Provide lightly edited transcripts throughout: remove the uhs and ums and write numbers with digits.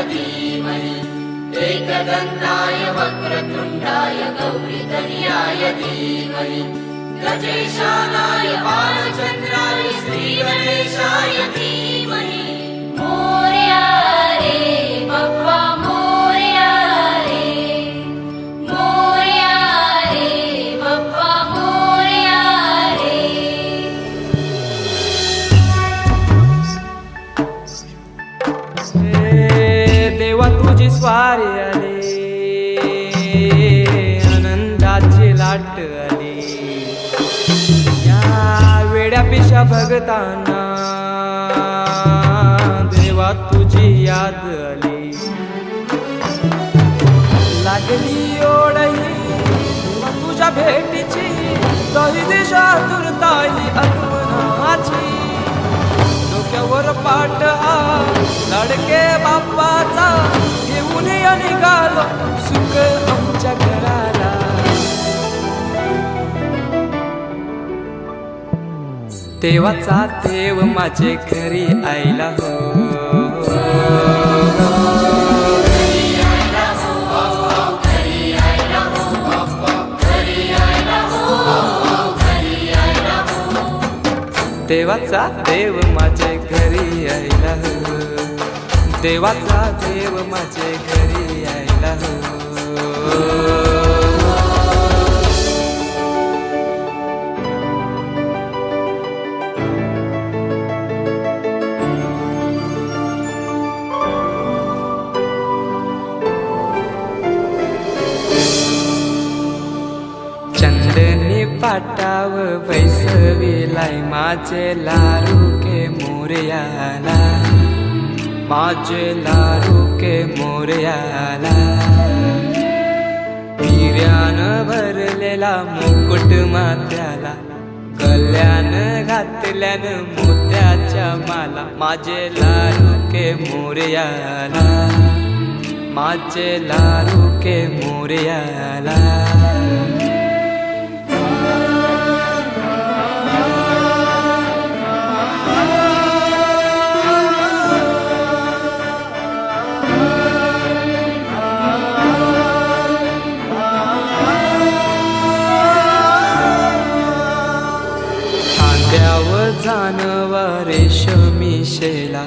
धीमहि एकदन्ताय वक्रतुण्डाय गौरीतनयाय धीमहि गजेशानाय बालचन्द्राय श्रीगणेशाय धीमहि मोरया रे बाप्पा मोरया रे बाप्पा मोरया रे। देवा तुझी स्वारी आली, आनंदाची लाट आली, या वेड्या पिशा भगतांना देवा तुझी याद आली, लागली ओढही देवा तुझ्या भेटीची, दही दिशा तुरताई आगमनाची, डोक्यावर पाट हा लाडके बाप्पाचा, घेऊन या निघालो सुख आमच्या घराला। देवाचा देव माझे घरी आयला हो, देवाचा देव माझे घरी आयला हो, देवाचा देव माझे घरी आयला हो। चंदनी पाटाव बैसविलाय माझे लारू के मोरयाला, माझे लारू के मोरयाला, हिऱ्यानं भरलेला मुकुट माथ्याला, गल्यान घातल्यान मोत्याच्या माला, माझे लारू के मोरयाला, माझे लारू के मोरयाला। खांद्यावर जानवा रेशमी शेला,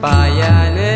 पायाने